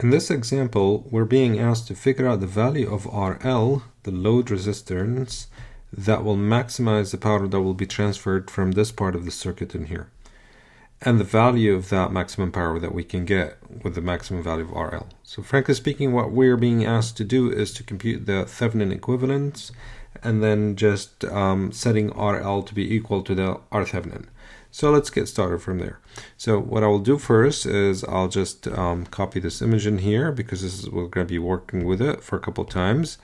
In this example, we're being asked to figure out the value of RL, the load resistance, that will maximize the power that will be transferred from this part of the circuit in here, and the value of that maximum power that we can get with the maximum value of RL. So frankly speaking, what we're being asked to do is to compute the Thevenin equivalence and then just setting RL to be equal to the R Thevenin. So let's get started from there. So what I will do first is I'll just copy this image in here, because this is, we're going to be working with it for a couple times.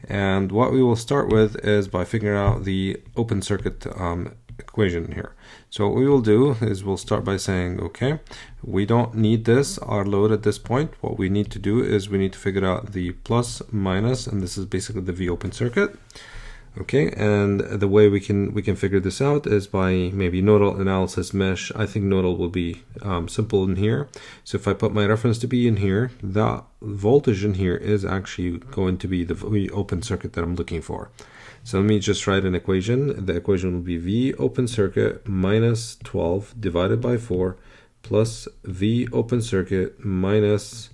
And what we will start with is by figuring out the open circuit equation here. So what we will do is we'll start by saying, okay, we don't need this R load at this point. What we need to do is we need to figure out the plus minus, and this is basically the V open circuit. Okay, and the way we can figure this out is by maybe nodal analysis mesh. I think nodal will be simple in here. So if I put my reference to be in here, that voltage in here is actually going to be the open circuit that I'm looking for. So let me just write an equation. The equation will be V open circuit minus 12 divided by 4 plus V open circuit minus,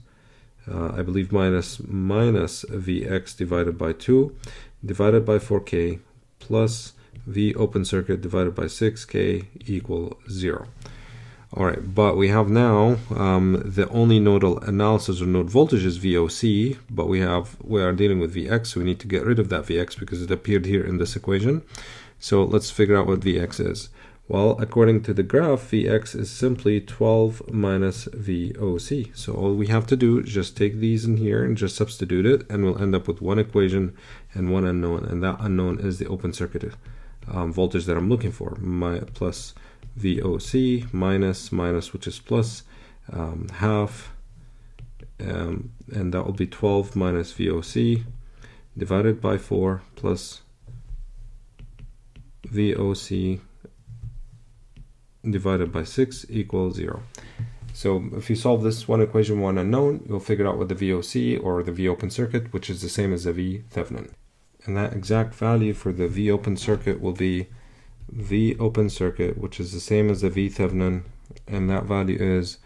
I believe minus Vx divided by 2 divided by 4k plus V open circuit divided by 6k equal 0. Alright, but we have now the only nodal analysis or node voltage is VOC, but we are dealing with Vx, so we need to get rid of that Vx because it appeared here in this equation. So let's figure out what Vx is. Well, according to the graph, Vx is simply 12 minus VOC. So all we have to do is just take these in here and just substitute it, and we'll end up with one equation and one unknown, and that unknown is the open circuit voltage that I'm looking for, plus VOC minus, which is plus half, and that will be 12 minus VOC divided by 4 plus VOC divided by 6 equals 0. So if you solve this one equation, one unknown, you'll figure out what the VOC or the V open circuit, which is the same as the V Thevenin. And that exact value for the V open circuit will be V open circuit, which is the same as the V Thevenin, and that value is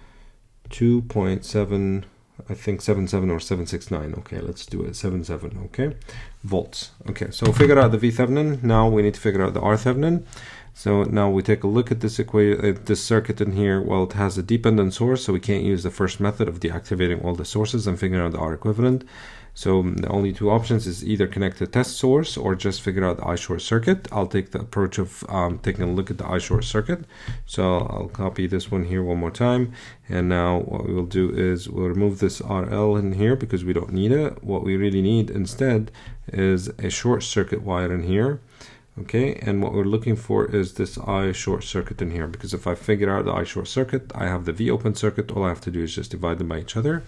2.7, I think 77 or 769. Okay, let's do it 77. Okay, volts. Okay, so figure out the V Thevenin. Now we need to figure out the R Thevenin. So now we take a look at this this circuit in here. Well, it has a dependent source, so we can't use the first method of deactivating all the sources and figuring out the R equivalent. So the only two options is either connect the test source or just figure out the I short circuit. I'll take the approach of taking a look at the I short circuit. So I'll copy this one here one more time. And now what we will do is we'll remove this RL in here because we don't need it. What we really need instead is a short circuit wire in here. Okay, and what we're looking for is this I short circuit in here, because if I figure out the I short circuit, I have the V open circuit. All I have to do is just divide them by each other.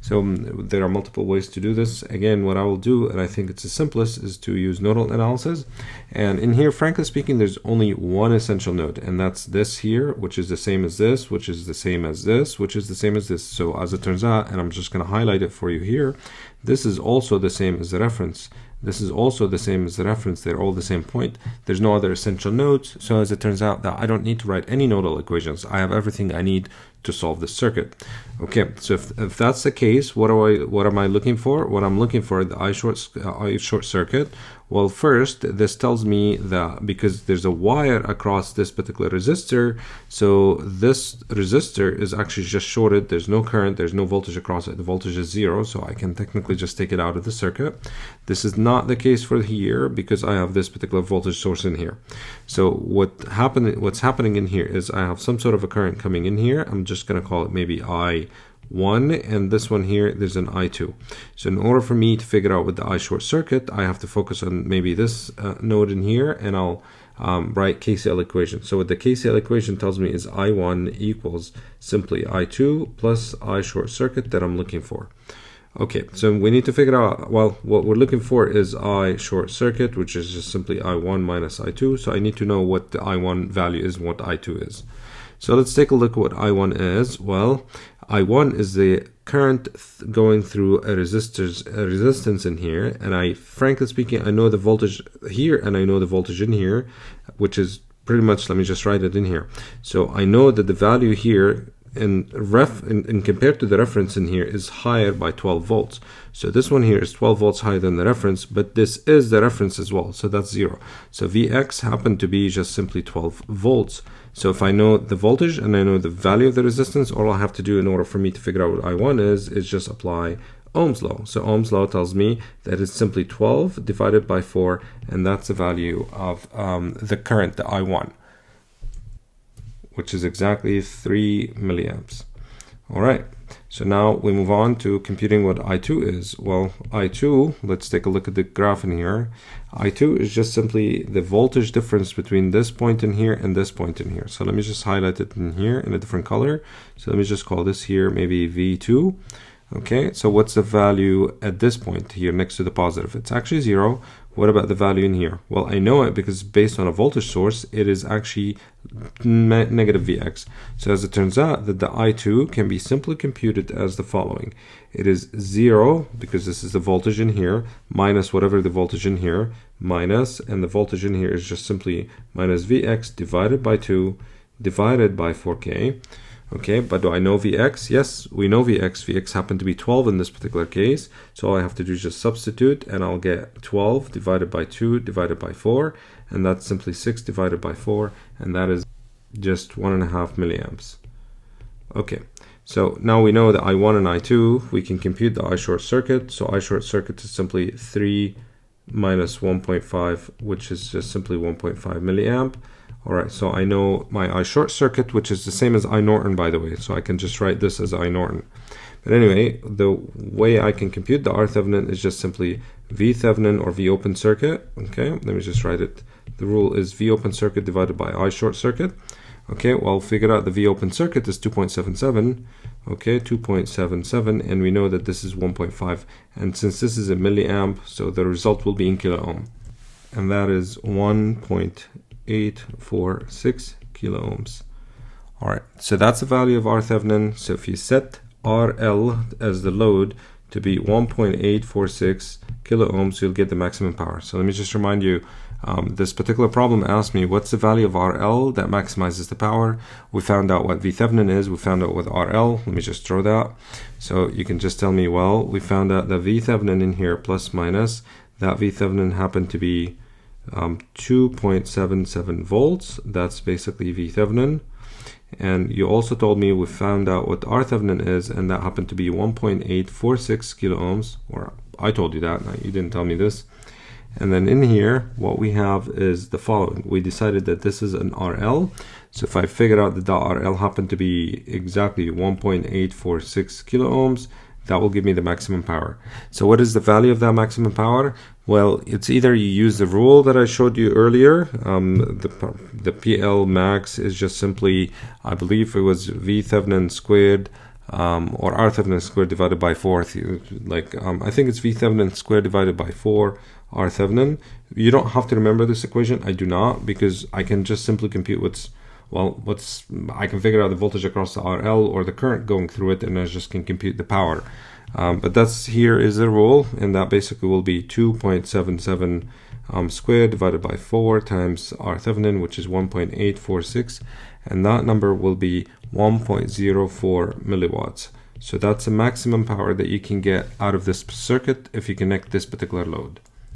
So there are multiple ways to do this. Again, what I will do, and I think it's the simplest, is to use nodal analysis. And in here, frankly speaking, there's only one essential node, and that's this here, which is the same as this, which is the same as this, which is the same as this. So as it turns out, and I'm just going to highlight it for you here, this is also the same as the reference. This is also the same as the reference. They're all the same point. There's no other essential nodes. So as it turns out that I don't need to write any nodal equations. I have everything I need to solve this circuit. Okay, so if that's the case, what am I looking for? What I'm looking for, the I short circuit. Well, first, this tells me that because there's a wire across this particular resistor, so this resistor is actually just shorted. There's no current, there's no voltage across it. The voltage is 0, so I can technically just take it out of the circuit. This is not the case for here because I have this particular voltage source in here. So what's happening in here is I have some sort of a current coming in here. I'm just going to call it maybe I1, and this one here, there's an I2. So in order for me to figure out what the I short circuit, I have to focus on maybe this node in here, and I'll write KCL equation. So what the KCL equation tells me is I1 equals simply I2 plus I short circuit that I'm looking for. Okay, so we need to figure out, well, what we're looking for is I short circuit, which is just simply I1 minus I2. So I need to know what the I1 value is and what I2 is. So let's take a look at what I1 is. Well, I1 is the current going through a resistance in here, and frankly speaking, I know the voltage here and I know the voltage in here, which is pretty much, let me just write it in here. So I know that the value here and compared to the reference in here is higher by 12 volts. So this one here is 12 volts higher than the reference, but this is the reference as well, so that's 0. So Vx happened to be just simply 12 volts. So if I know the voltage and I know the value of the resistance, all I have to do in order for me to figure out what I1 is just apply Ohm's law. So Ohm's law tells me that it's simply 12 divided by 4, and that's the value of the current, the I1, which is exactly 3 milliamps. All right, so now we move on to computing what I2 is. Well, I2, let's take a look at the graph in here. I2 is just simply the voltage difference between this point in here and this point in here. So let me just highlight it in here in a different color. So let me just call this here maybe V2. Okay, so what's the value at this point here next to the positive? It's actually 0. What about the value in here? Well, I know it because based on a voltage source, it is actually negative Vx. So as it turns out that the I2 can be simply computed as the following. It is 0, because this is the voltage in here, minus whatever the voltage in here, minus, and the voltage in here is just simply minus Vx divided by 2 divided by 4K. Okay, but do I know Vx? Yes, we know Vx. Vx happened to be 12 in this particular case. So all I have to do is just substitute, and I'll get 12 divided by 2 divided by 4. And that's simply 6 divided by 4. And that is just 1.5 milliamps. Okay, so now we know that I1 and I2. We can compute the I short circuit. So I short circuit is simply 3 minus 1.5, which is just simply 1.5 milliamp. All right, so I know my I short circuit, which is the same as I Norton, by the way. So I can just write this as I Norton. But anyway, the way I can compute the R Thevenin is just simply V Thevenin or V open circuit. Okay, let me just write it. The rule is V open circuit divided by I short circuit. Okay, well, figure out the V open circuit is 2.77. Okay, 2.77, and we know that this is 1.5. And since this is a milliamp, so the result will be in kilo ohm. And that is 1.846 kilo ohms. All right, so that's the value of R Thevenin. So if you set RL as the load to be 1.846 kilo ohms, you'll get the maximum power. So let me just remind you, this particular problem asked me what's the value of RL that maximizes the power. We found out what V Thevenin is. We found out what RL. Let me just throw that. So you can just tell me, well, we found out the V Thevenin in here plus minus. That V Thevenin happened to be 2.77 volts. That's basically V Thevenin. And you also told me we found out what R Thevenin is, and that happened to be 1.846 kilo ohms. Or I told you that, you didn't tell me this. And then in here, what we have is the following. We decided that this is an RL. So if I figure out that the RL happened to be exactly 1.846 kilo ohms, that will give me the maximum power. So what is the value of that maximum power? Well, it's either you use the rule that I showed you earlier. The PL max is just simply, I believe it was V Thevenin squared or R Thevenin squared divided by 4. I think it's V Thevenin squared divided by 4 R Thevenin. You don't have to remember this equation. I do not, because I can just simply compute I can figure out the voltage across the RL or the current going through it, and I just can compute the power. But that's here is the rule, and that basically will be 2.77 squared divided by 4 times R Thevenin, which is 1.846, and that number will be 1.04 milliwatts. So that's the maximum power that you can get out of this circuit if you connect this particular load.